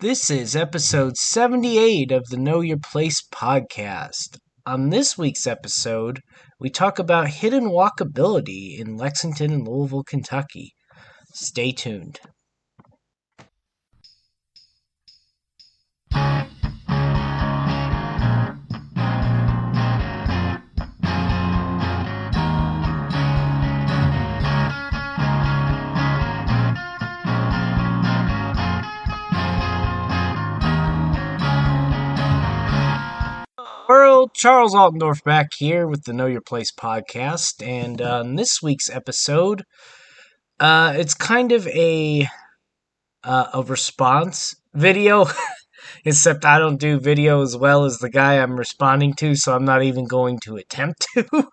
This is episode 78 of the Know Your Place podcast. On this week's episode, we talk about hidden walkability in Lexington and Louisville, Kentucky. Stay tuned. World, Charles Altendorf back here with the Know Your Place podcast, and on this week's episode, it's kind of a response video, except I don't do video as well as the guy I'm responding to, so I'm not even going to attempt to.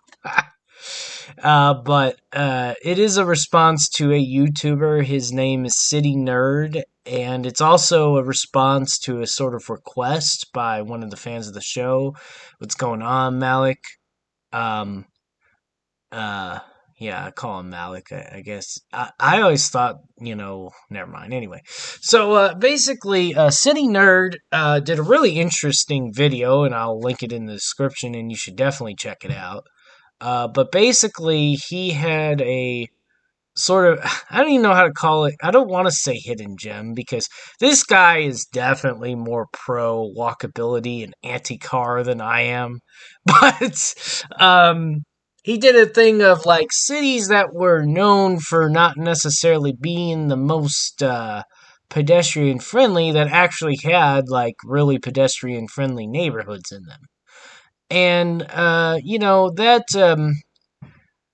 But it is a response to a YouTuber. His name is City Nerd, and it's also a response to a sort of request by one of the fans of the show. What's going on, Malik? Yeah, I call him Malik, I guess. I always thought, never mind. Anyway, so basically, City Nerd did a really interesting video, and I'll link it in the description, and you should definitely check it out. But basically, he had a sort of, I don't even know how to call it. I don't want to say hidden gem because this guy is definitely more pro walkability and anti-car than I am. But he did a thing of like cities that were known for not necessarily being the most pedestrian friendly that actually had like really pedestrian friendly neighborhoods in them. And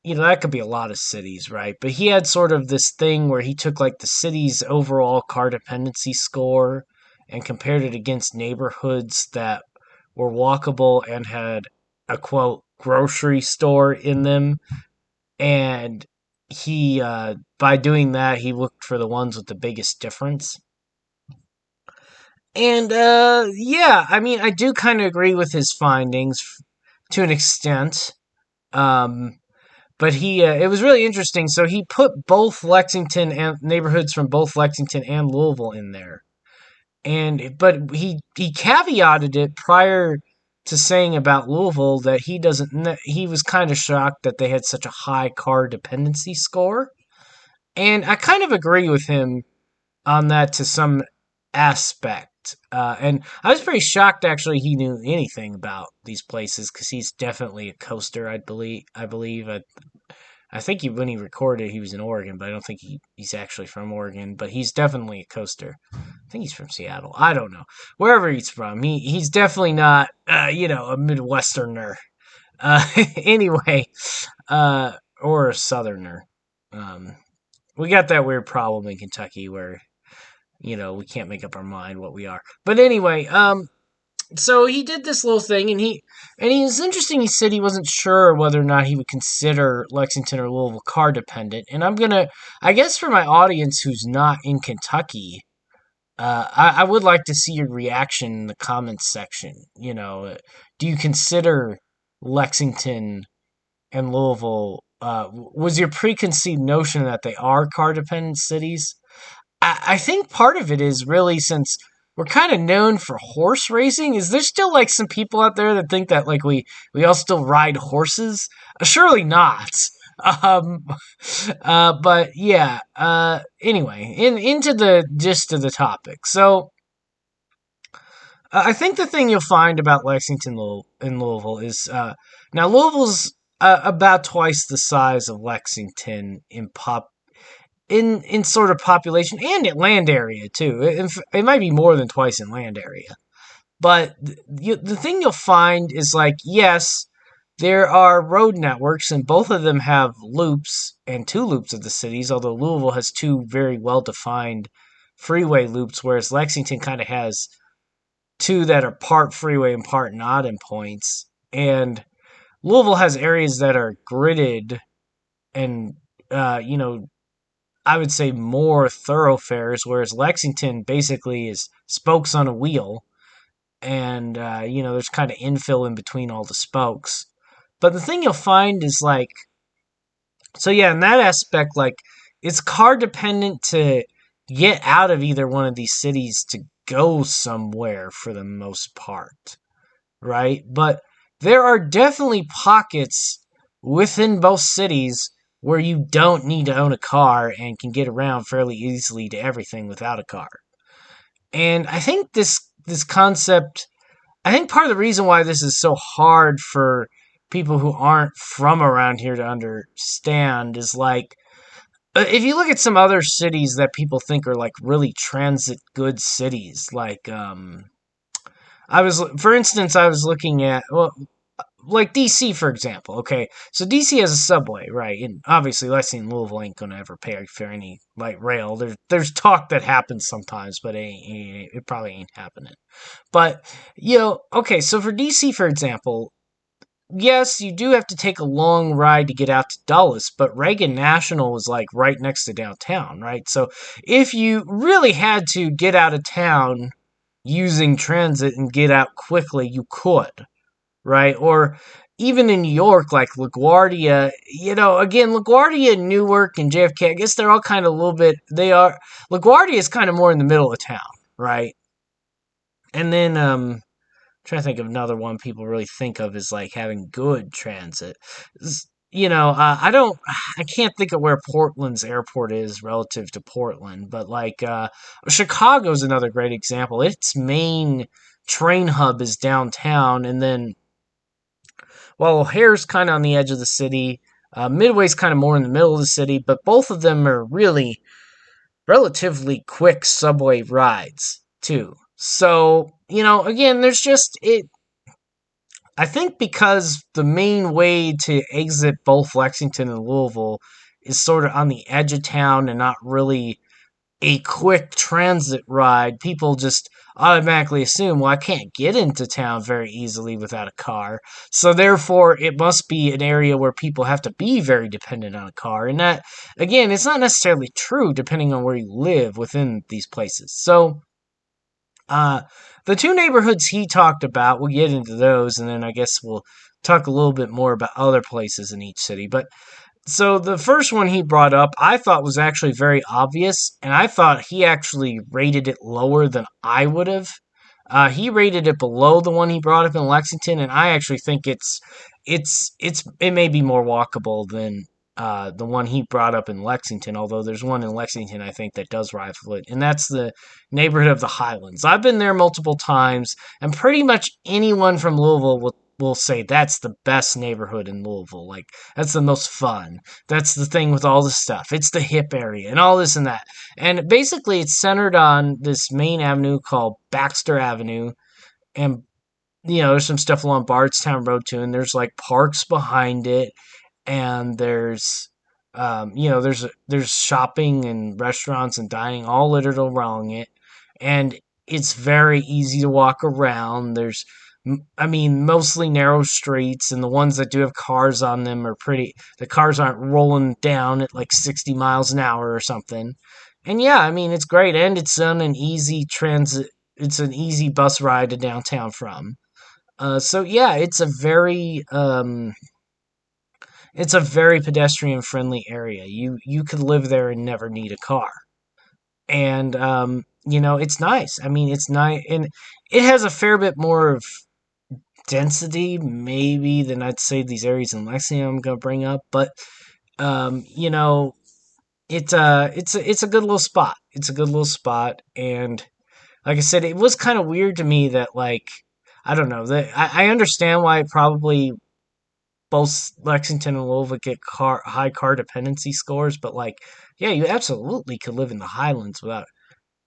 that could be a lot of cities, right? But he had sort of this thing where he took like the city's overall Cardependency Score and compared it against neighborhoods that were walkable and had a quote grocery store in them. And he by doing that, he looked for the ones with the biggest difference. And yeah, I mean, I do kind of agree with his findings to an extent. But it was really interesting. So he put both Lexington and neighborhoods from both Lexington and Louisville in there. But he caveated it prior to saying about Louisville that he was kind of shocked that they had such a high car dependency score. And I kind of agree with him on that to some aspect. And I was pretty shocked actually he knew anything about these places because he's definitely a coaster. I believe. I think when he recorded, he was in Oregon, but I don't think he's actually from Oregon. But he's definitely a coaster. I think he's from Seattle. I don't know wherever he's from. He's definitely not a Midwesterner. Anyway, or a Southerner. We got that weird problem in Kentucky where we can't make up our mind what we are. But anyway, so he did this little thing, and he was interesting. He said he wasn't sure whether or not he would consider Lexington or Louisville car dependent. And I guess for my audience who's not in Kentucky, I would like to see your reaction in the comments section. Do you consider Lexington and Louisville? Was your preconceived notion that they are car dependent cities? I think part of it is really since we're kind of known for horse racing. Is there still like some people out there that think that like we all still ride horses? Surely not. But yeah. Anyway, into the gist of the topic. So I think the thing you'll find about Lexington and Louisville is now Louisville's about twice the size of Lexington in sort of population and in land area too. It might be more than twice in land area. But the thing you'll find is like, yes, there are road networks and both of them have loops and two loops of the cities, although Louisville has two very well-defined freeway loops, whereas Lexington kind of has two that are part freeway and part not in points. And Louisville has areas that are gridded and, I would say more thoroughfares, whereas Lexington basically is spokes on a wheel. And, there's kind of infill in between all the spokes. But the thing you'll find is like, so yeah, in that aspect, like, it's car dependent to get out of either one of these cities to go somewhere for the most part, right? But there are definitely pockets within both cities where you don't need to own a car and can get around fairly easily to everything without a car. And I think this concept, I think part of the reason why this is so hard for people who aren't from around here to understand is like, if you look at some other cities that people think are like really transit good cities, like for instance, I was looking at, well, like DC, for example. Okay, so DC has a subway, right? And obviously, Lexington and Louisville ain't gonna ever pay for any light rail. There's talk that happens sometimes, but it probably ain't happening. But okay, so for DC, for example, yes, you do have to take a long ride to get out to Dulles, but Reagan National was like right next to downtown, right? So if you really had to get out of town using transit and get out quickly, you could, right? Or even in New York, like LaGuardia, again, LaGuardia, Newark, and JFK, I guess they're all kind of a little bit, LaGuardia is kind of more in the middle of town, right? And then, trying to think of another one people really think of as like having good transit. I can't think of where Portland's airport is relative to Portland, but like Chicago's another great example. Its main train hub is downtown, and then while O'Hare's kind of on the edge of the city, Midway's kind of more in the middle of the city, but both of them are really relatively quick subway rides too. So, again, there's just it. I think because the main way to exit both Lexington and Louisville is sort of on the edge of town and not really a quick transit ride, people just automatically assume, well, I can't get into town very easily without a car. So therefore, it must be an area where people have to be very dependent on a car. And that, again, it's not necessarily true depending on where you live within these places. So, uh, the two neighborhoods he talked about, we'll get into those, and then I guess we'll talk a little bit more about other places in each city. But so the first one he brought up, I thought was actually very obvious, and I thought he actually rated it lower than I would have. He rated it below the one he brought up in Lexington, and I actually think it may be more walkable than the one he brought up in Lexington. Although there's one in Lexington I think that does rival it, and that's the neighborhood of the Highlands. I've been there multiple times, and pretty much anyone from Louisville will say that's the best neighborhood in Louisville. Like, that's the most fun. That's the thing with all the stuff. It's the hip area and all this and that. And basically, it's centered on this main avenue called Baxter Avenue. And, there's some stuff along Bardstown Road, too. And there's, like, parks behind it. And there's shopping and restaurants and dining all littered around it. And it's very easy to walk around. Mostly narrow streets, and the ones that do have cars on them the cars aren't rolling down at like 60 miles an hour or something. And yeah, it's great, and it's on an easy transit, it's an easy bus ride to downtown from. So yeah, it's a very pedestrian friendly area. You could live there and never need a car. And, it's nice. It's nice, and it has a fair bit more of density maybe than I'd say these areas in Lexington I'm gonna bring up, but um, you know, it's a good little spot. It's a good little spot, and like I said, it was kind of weird to me that like I don't know that I understand why probably both Lexington and Louisville get high car dependency scores, but like yeah, you absolutely could live in the Highlands without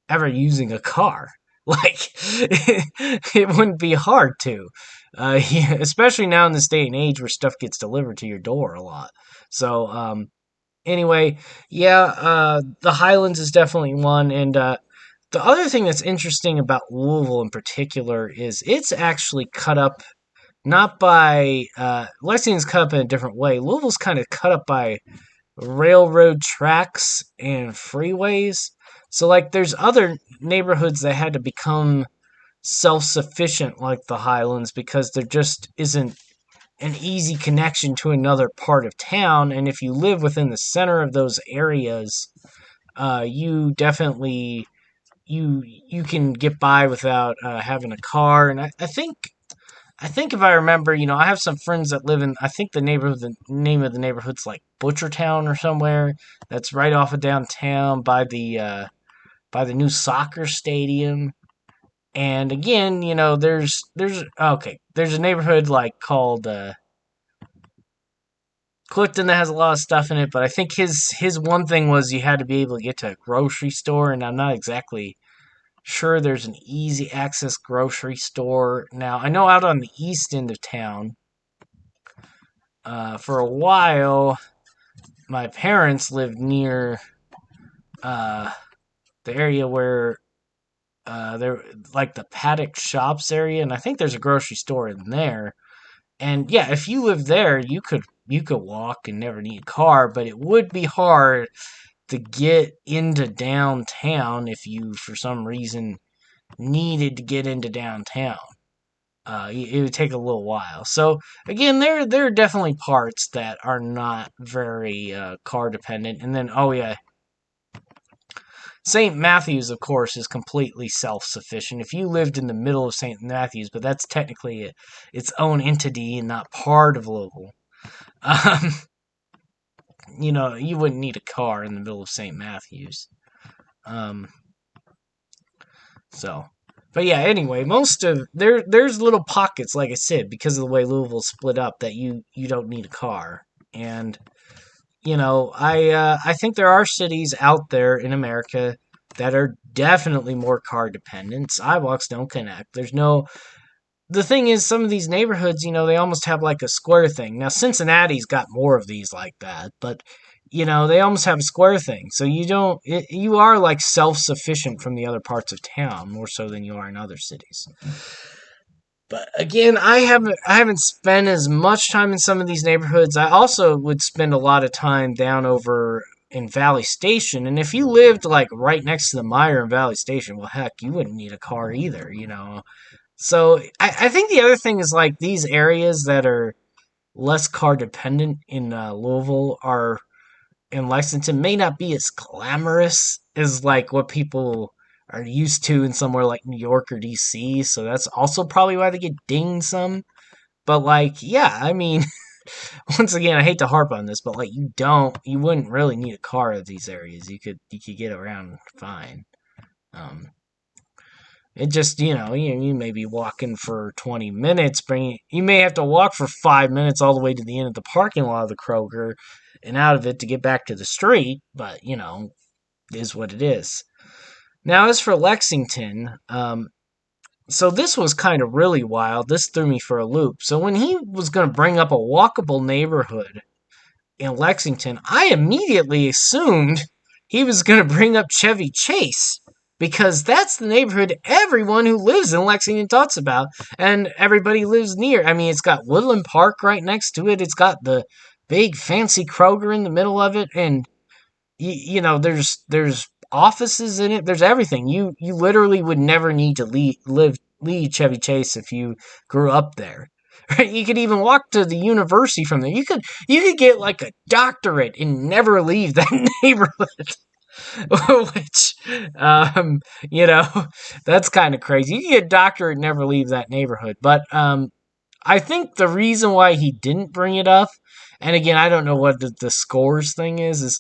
ever using a car. Like, it wouldn't be hard to. Yeah, especially now in this day and age where stuff gets delivered to your door a lot. So, anyway, yeah, the Highlands is definitely one. And the other thing that's interesting about Louisville in particular is it's actually cut up not by, Lexington's cut up in a different way. Louisville's kind of cut up by railroad tracks and freeways. So, like, there's other neighborhoods that had to become self sufficient, like the Highlands, because there just isn't an easy connection to another part of town. And if you live within the center of those areas, you definitely you can get by without having a car. And I think if I remember, I have some friends that live in, I think the name of the neighborhood's like Butchertown or somewhere. That's right off of downtown by the new soccer stadium. And again, there's a neighborhood like called Clifton that has a lot of stuff in it, but I think his one thing was you had to be able to get to a grocery store, and I'm not exactly sure there's an easy access grocery store. Now, I know out on the east end of town, for a while, my parents lived near uh, the area where they're like the Paddock Shops area, and I think there's a grocery store in there. And yeah, if you live there, you could walk and never need a car, but it would be hard to get into downtown if you, for some reason, needed to get into downtown. It would take a little while. So again, there are definitely parts that are not very car dependent. And then, oh yeah, St. Matthews, of course, is completely self-sufficient. If you lived in the middle of St. Matthews, but that's technically its own entity and not part of Louisville, um, you wouldn't need a car in the middle of St. Matthews. Um, so, but yeah. Anyway, most of there's little pockets, like I said, because of the way Louisville's split up, that you don't need a car. And I think there are cities out there in America that are definitely more car dependent. Sidewalks don't connect. There's no. The thing is, some of these neighborhoods, they almost have like a square thing. Now, Cincinnati's got more of these like that, but they almost have a square thing. So you are like self-sufficient from the other parts of town more so than you are in other cities. But again, I haven't spent as much time in some of these neighborhoods. I also would spend a lot of time down over in Valley Station, and if you lived like right next to the Meyer in Valley Station, well, heck, you wouldn't need a car either. So I think the other thing is like these areas that are less car dependent in Louisville are in Lexington may not be as glamorous as like what people are used to in somewhere like New York or DC. So that's also probably why they get dinged some. But like, yeah, I mean, once again, I hate to harp on this, but like you wouldn't really need a car at these areas. You could get around fine. Um, it just, you may be walking for 20 minutes, you may have to walk for 5 minutes all the way to the end of the parking lot of the Kroger and out of it to get back to the street, but, it is what it is. Now, as for Lexington, so this was kind of really wild. This threw me for a loop. So when he was going to bring up a walkable neighborhood in Lexington, I immediately assumed he was going to bring up Chevy Chase because that's the neighborhood everyone who lives in Lexington talks about, and everybody lives near. I mean, it's got Woodland Park right next to it. It's got the big fancy Kroger in the middle of it, and there's offices in it. There's everything. You literally would never need to leave Chevy Chase if you grew up there. Right? You could even walk to the university from there. You could get like a doctorate and never leave that neighborhood. Which, that's kind of crazy. You can get a doctorate and never leave that neighborhood. But I think the reason why he didn't bring it up, and again, I don't know what the scores thing is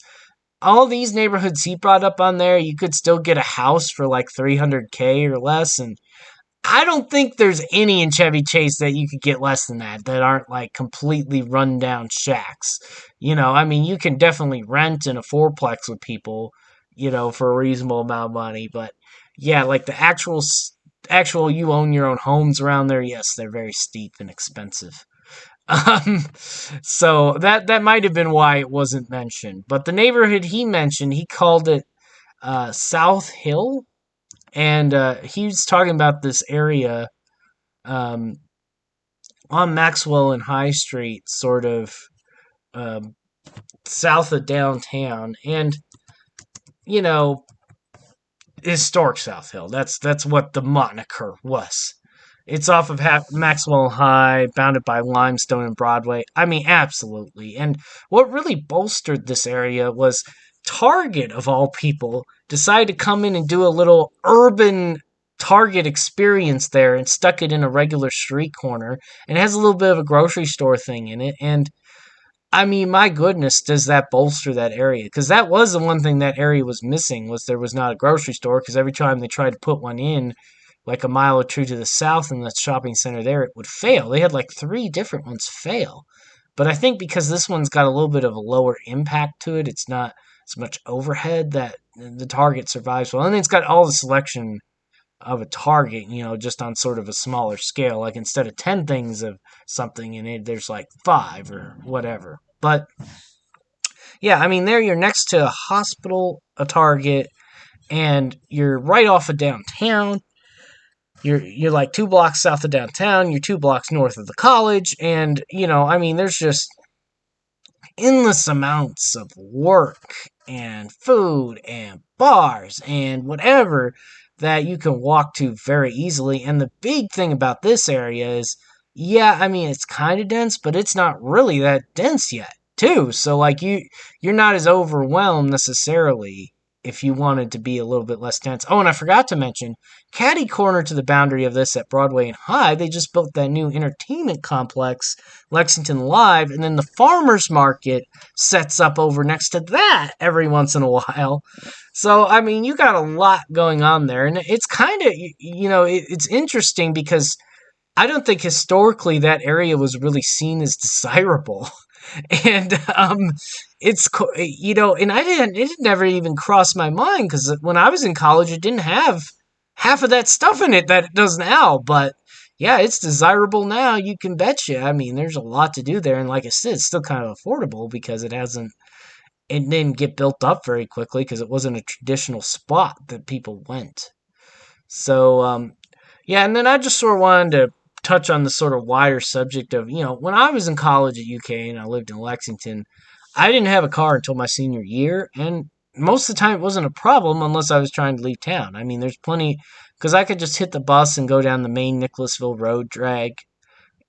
all these neighborhoods he brought up on there, you could still get a house for like 300K or less, and I don't think there's any in Chevy Chase that you could get less than that aren't like completely run down shacks. I mean, you can definitely rent in a fourplex with people, for a reasonable amount of money, but yeah, like the actual you own your own homes around there, yes, they're very steep and expensive. So that might have been why it wasn't mentioned. But the neighborhood he mentioned, he called it South Hill, and he was talking about this area um, on Maxwell and High Street, sort of um, south of downtown, and you know, historic South Hill. That's what the moniker was. It's off of Maxwell High, bounded by Limestone and Broadway. I mean, absolutely. And what really bolstered this area was Target, of all people, decided to come in and do a little urban Target experience there and stuck it in a regular street corner. And it has a little bit of a grocery store thing in it. And I mean, my goodness, does that bolster that area? Because that was the one thing that area was missing, was there was not a grocery store. Because every time they tried to put one in, like a mile or two to the south in the shopping center there, it would fail. They had like three different ones fail. But I think because this one's got a little bit of a lower impact to it, it's not as much overhead, that the Target survives well. And it's got all the selection of a Target, just on sort of a smaller scale. Like instead of 10 things of something in it, there's like 5 or whatever. But yeah, I mean, there you're next to a hospital, a Target, and you're right off of downtown. You're like 2 blocks south of downtown. You're 2 blocks north of the college, and I mean, there's just endless amounts of work and food and bars and whatever that you can walk to very easily. And the big thing about this area is, yeah, I mean, it's kind of dense, but it's not really that dense yet, too. So like you're not as overwhelmed necessarily if you wanted to be a little bit less dense. Oh, and I forgot to mention, catty corner to the boundary of this at Broadway and High, they just built that new entertainment complex, Lexington Live, and then the farmers market sets up over next to that every once in a while. So, I mean, you got a lot going on there, and it's kind of, it's interesting because I don't think historically that area was really seen as desirable. And and it never even crossed my mind, because when I was in college, it didn't have half of that stuff in it that it does now. But yeah, it's desirable now, you can betcha. I mean, there's a lot to do there, and like I said, it's still kind of affordable because it didn't get built up very quickly because it wasn't a traditional spot that people went. So yeah, and then I just sort of wanted to touch on the sort of wider subject of, when I was in college at UK and I lived in Lexington, I didn't have a car until my senior year, and most of the time it wasn't a problem unless I was trying to leave town. I mean, there's plenty, because I could just hit the bus and go down the main Nicholasville Road drag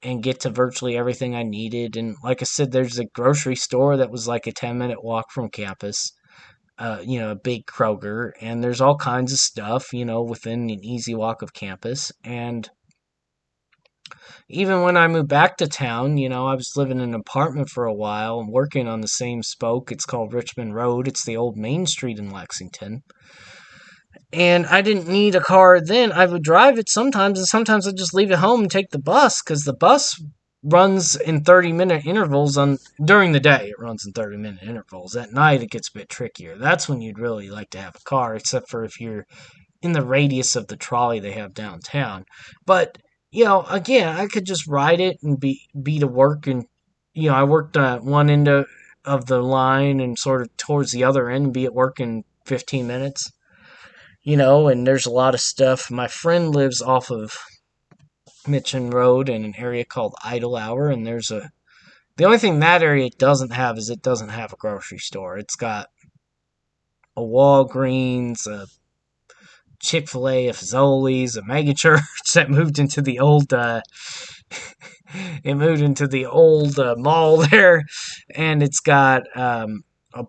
and get to virtually everything I needed. And like I said, there's a grocery store that was like a 10-minute walk from campus. A big Kroger, and there's all kinds of stuff, within an easy walk of campus. And even when I moved back to town, I was living in an apartment for a while and working on the same spoke. It's called Richmond Road. It's the old Main Street in Lexington. And I didn't need a car then. I would drive it sometimes, and sometimes I'd just leave it home and take the bus, because the bus runs in 30-minute intervals during the day. It runs in 30-minute intervals. At night, it gets a bit trickier. That's when you'd really like to have a car, except for if you're in the radius of the trolley they have downtown. But again, I could just ride it and be to work. And I worked at one end of the line and sort of towards the other end and be at work in 15 minutes. And there's a lot of stuff. My friend lives off of Mitchin Road in an area called Idle Hour, and the only thing that area doesn't have is it doesn't have a grocery store. It's got a Walgreens, a Chick-fil-A, a Fazoli's, a megachurch that moved into the old mall there, and it's got a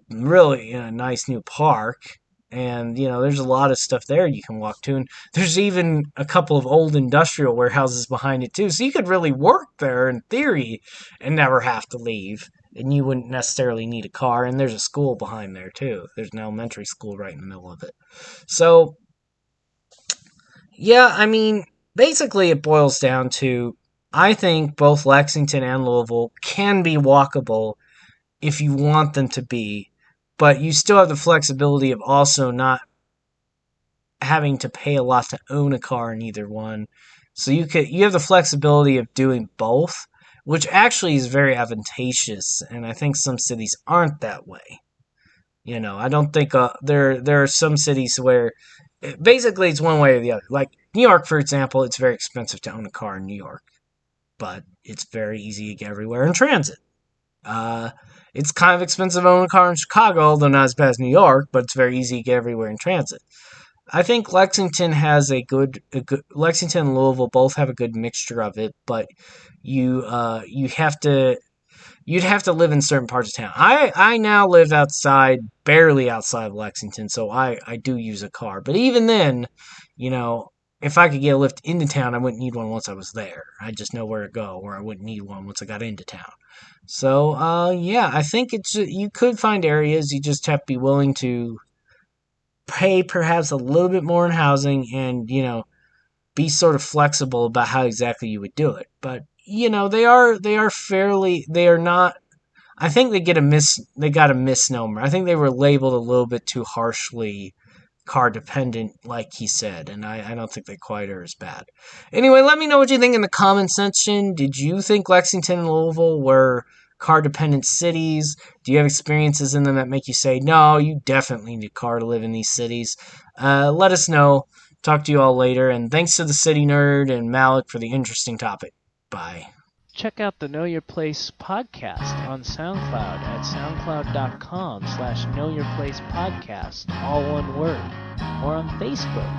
really nice new park. And, there's a lot of stuff there you can walk to. And there's even a couple of old industrial warehouses behind it, too. So you could really work there, in theory, and never have to leave. And you wouldn't necessarily need a car. And there's a school behind there, too. There's an elementary school right in the middle of it. So, yeah, I mean, basically it boils down to, I think both Lexington and Louisville can be walkable if you want them to be. But you still have the flexibility of also not having to pay a lot to own a car in either one. So you have the flexibility of doing both, which actually is very advantageous. And I think some cities aren't that way. I don't think there are some cities where basically it's one way or the other. Like New York, for example, it's very expensive to own a car in New York, but it's very easy to get everywhere in transit. It's kind of expensive to own a car in Chicago, although not as bad as New York, but it's very easy to get everywhere in transit. I think Lexington Lexington and Louisville both have a good mixture of it, but you have to you'd have to live in certain parts of town. I now live outside, barely outside of Lexington, so I do use a car. But even then, you know, if I could get a lift into town, I wouldn't need one once I was there. I just know where to go, or I wouldn't need one once I got into town. So, yeah, I think you could find areas. You just have to be willing to pay perhaps a little bit more in housing, and be sort of flexible about how exactly you would do it. But they are not. I think they got a misnomer. I think they were labeled a little bit too harshly car dependent, like he said, and I don't think they quite are as bad. Anyway, let me know what you think in the comment section. Did you think Lexington and Louisville were car dependent cities? Do you have experiences in them that make you say, no, you definitely need a car to live in these cities? Let us know. Talk to you all later, and thanks to the City Nerd and Malik for the interesting topic. Bye. Check out the Know Your Place podcast on SoundCloud at soundcloud.com/knowyourplacepodcast, all one word, or on Facebook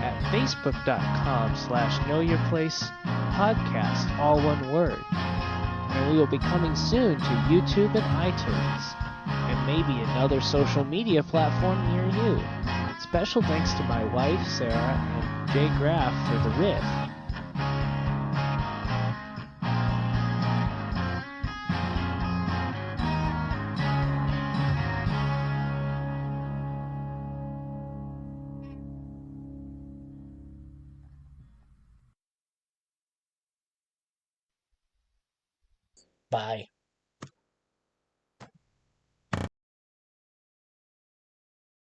at facebook.com/knowyourplacepodcast, all one word. And we will be coming soon to YouTube and iTunes, and maybe another social media platform near you. Special thanks to my wife, Sarah, and Jay Graff for the riff. Bye.